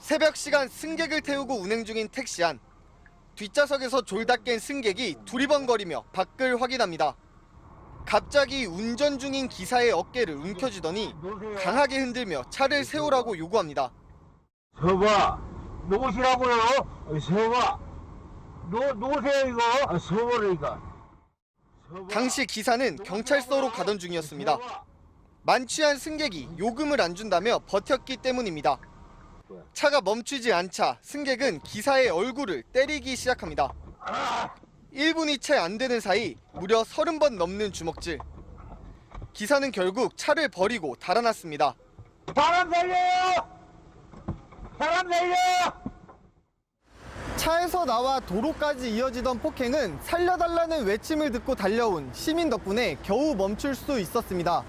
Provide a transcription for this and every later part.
새벽 시간 승객을 태우고 운행 중인 택시 안. 뒷좌석에서 졸다 깬 승객이 두리번거리며 밖을 확인합니다. 갑자기 운전 중인 기사의 어깨를 움켜쥐더니 강하게 흔들며 차를 세우라고 요구합니다. 서봐, 놓으시라고요. 서봐, 놓으세요 이거. 서보라니까. 당시 기사는 경찰서로 가던 중이었습니다. 만취한 승객이 요금을 안 준다며 버텼기 때문입니다. 차가 멈추지 않자 승객은 기사의 얼굴을 때리기 시작합니다. 1분이 채 안 되는 사이 무려 30번 넘는 주먹질. 기사는 결국 차를 버리고 달아났습니다. 사람 살려요! 사람 살려! 차에서 나와 도로까지 이어지던 폭행은 살려달라는 외침을 듣고 달려온 시민 덕분에 겨우 멈출 수 있었습니다.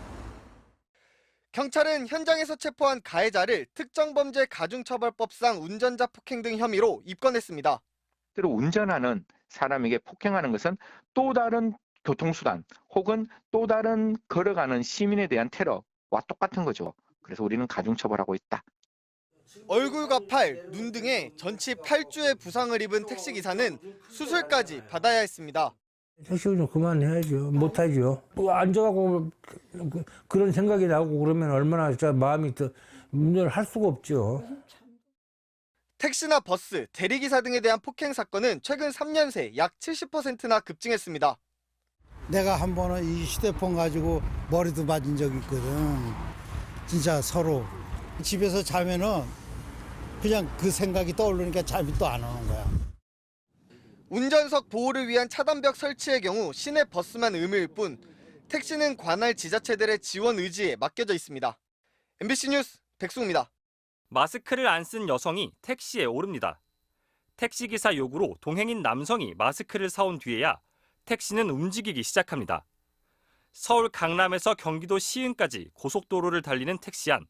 경찰은 현장에서 체포한 가해자를 특정범죄 가중처벌법상 운전자 폭행 등 혐의로 입건했습니다. 실제로 운전하는 사람에게 폭행하는 것은 또 다른 교통수단 혹은 또 다른 걸어가는 시민에 대한 테러와 똑같은 거죠. 그래서 우리는 가중처벌하고 있다. 얼굴과 팔, 눈 등에 전치 8주의 부상을 입은 택시기사는 수술까지 받아야 했습니다. 택시를 좀 그만해야죠. 못하죠. 앉아가고 그런 생각이 나고 그러면 얼마나 진짜 마음이 더 운전을 할 수가 없죠. 택시나 버스, 대리기사 등에 대한 폭행 사건은 최근 3년 새 약 70%나 급증했습니다. 내가 한 번은 이 휴대폰 가지고 머리도 맞은 적이 있거든. 진짜 서로 집에서 자면은 그냥 그 생각이 떠오르니까 잠이 또 안 오는 거야. 운전석 보호를 위한 차단벽 설치의 경우 시내 버스만 의무일 뿐 택시는 관할 지자체들의 지원 의지에 맡겨져 있습니다. MBC 뉴스 백승우입니다. 마스크를 안 쓴 여성이 택시에 오릅니다. 택시기사 요구로 동행인 남성이 마스크를 사온 뒤에야 택시는 움직이기 시작합니다. 서울 강남에서 경기도 시흥까지 고속도로를 달리는 택시 안.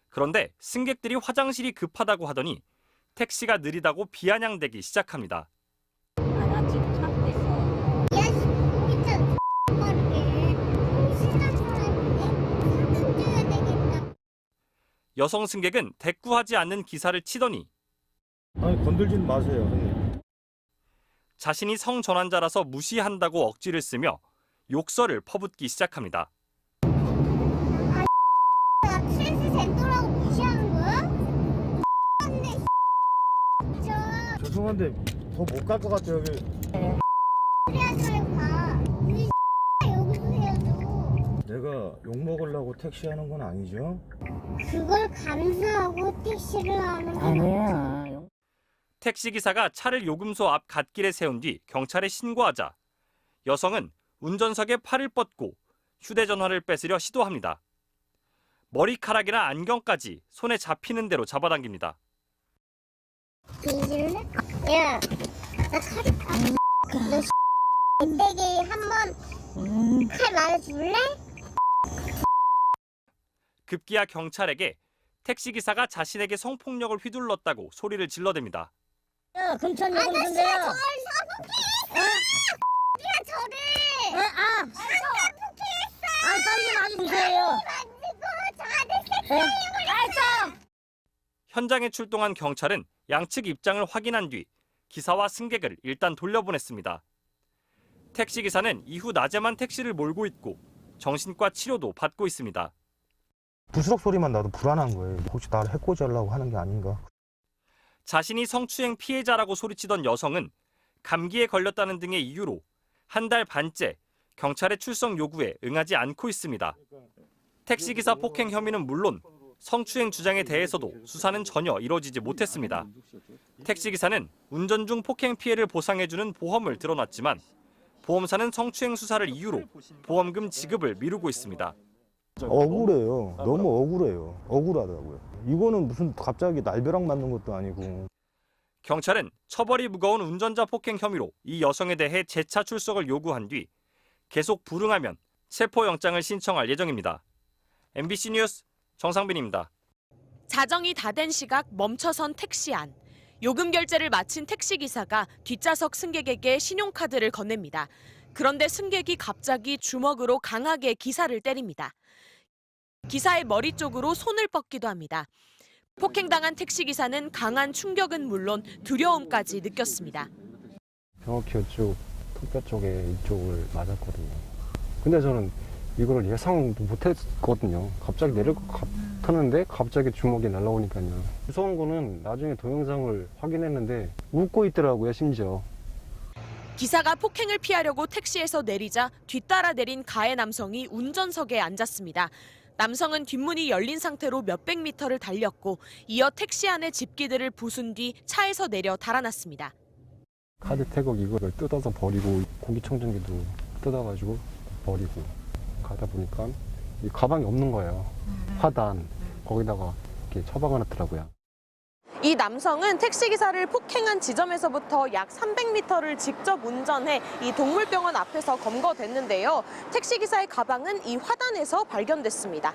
그런데 승객들이 화장실이 급하다고 하더니 택시가 느리다고 비아냥대기 시작합니다. 나 지금 찾고 있어. 야, 진짜 빠르게. 신난 사람인데 사진 찍어야 되겠다. 여성 승객은 대꾸하지 않는 기사를 치더니 아니 건들지 마세요, 형님. 자신이 성전환자라서 무시한다고 억지를 쓰며 욕설을 퍼붓기 시작합니다. 나 트랜스 젠더라고 무시하는 거야? 죄송한데 더 못 갈 것 같아요, 여기. 그래야지 말고 가. 우리 여기서 헤어져. 내가 욕 먹으려고 택시 하는 건 아니죠? 그걸 감사하고 택시를 하는 거 아니야. 택시기사가 차를 요금소 앞 갓길에 세운 뒤 경찰에 신고하자 여성은 운전석에 팔을 뻗고 휴대전화를 뺏으려 시도합니다. 머리카락이나 안경까지 손에 잡히는 대로 잡아당깁니다. 뒤질래? 야, 나 칼이 너 뒷대기 한번 칼 맞아줄래? 급기야 경찰에게 택시기사가 자신에게 성폭력을 휘둘렀다고 소리를 질러댑니다. 야, 금천 요금 아저씨가 준대요. 저를 사폭행했어! 야, 저를! 사폭행했어! 빨리 많이 주세요. 만지고 저한테 섹스하려고 현장에 출동한 경찰은 양측 입장을 확인한 뒤 기사와 승객을 일단 돌려보냈습니다. 택시기사는 이후 낮에만 택시를 몰고 있고 정신과 치료도 받고 있습니다. 부스럭 소리만 나도 불안한 거예요. 혹시 나를 해코지하려고 하는 게 아닌가. 자신이 성추행 피해자라고 소리치던 여성은 감기에 걸렸다는 등의 이유로 한 달 반째 경찰의 출석 요구에 응하지 않고 있습니다. 택시기사 폭행 혐의는 물론 성추행 주장에 대해서도 수사는 전혀 이뤄지지 못했습니다. 택시기사는 운전 중 폭행 피해를 보상해주는 보험을 들어놨지만 보험사는 성추행 수사를 이유로 보험금 지급을 미루고 있습니다. 억울해요. 너무 억울해요. 억울하더라고요. 이거는 무슨 갑자기 날벼락 맞는 것도 아니고. 경찰은 처벌이 무거운 운전자 폭행 혐의로 이 여성에 대해 재차 출석을 요구한 뒤 계속 불응하면 체포영장을 신청할 예정입니다. MBC 뉴스 정상빈입니다. 자정이 다 된 시각 멈춰선 택시 안. 요금 결제를 마친 택시기사가 뒷좌석 승객에게 신용카드를 건넵니다. 그런데 승객이 갑자기 주먹으로 강하게 기사를 때립니다. 기사의 머리 쪽으로 손을 뻗기도 합니다. 폭행당한 택시기사는 강한 충격은 물론 두려움까지 느꼈습니다. 정확히 이쪽 턱뼈 쪽에 이쪽을 맞았거든요. 근데 저는 이거를 예상도 못했거든요. 갑자기 내릴 것 같았는데 갑자기 주먹이 날라오니까요. 무서운 거는 나중에 동영상을 확인했는데 웃고 있더라고요, 심지어. 기사가 폭행을 피하려고 택시에서 내리자 뒤따라 내린 가해 남성이 운전석에 앉았습니다. 남성은 뒷문이 열린 상태로 몇백 미터를 달렸고 이어 택시 안의 집기들을 부순 뒤 차에서 내려 달아났습니다. 카드 태국 이거를 뜯어서 버리고 공기청정기도 뜯어가지고 버리고 가다 보니까 이 가방이 없는 거예요. 화단 거기다가 이렇게 처박아 놨더라고요. 이 남성은 택시기사를 폭행한 지점에서부터 약 300m를 직접 운전해 이 동물병원 앞에서 검거됐는데요. 택시기사의 가방은 이 화단에서 발견됐습니다.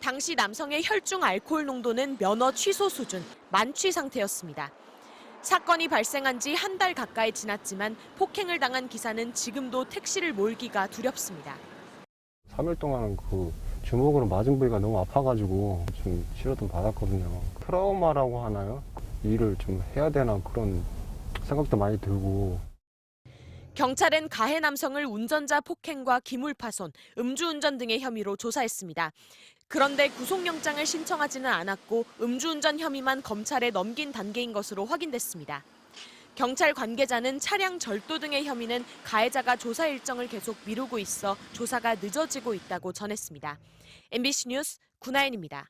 당시 남성의 혈중 알코올 농도는 면허 취소 수준, 만취 상태였습니다. 사건이 발생한 지 한 달 가까이 지났지만 폭행을 당한 기사는 지금도 택시를 몰기가 두렵습니다. 3일 동안 그 주먹으로 맞은 부위가 너무 아파가지고 좀 치료 좀 받았거든요. 트라우마라고 하나요? 일을 좀 해야 되나 그런 생각도 많이 들고. 경찰은 가해 남성을 운전자 폭행과 기물파손, 음주운전 등의 혐의로 조사했습니다. 그런데 구속영장을 신청하지는 않았고 음주운전 혐의만 검찰에 넘긴 단계인 것으로 확인됐습니다. 경찰 관계자는 차량 절도 등의 혐의는 가해자가 조사 일정을 계속 미루고 있어 조사가 늦어지고 있다고 전했습니다. MBC 뉴스 구나인입니다.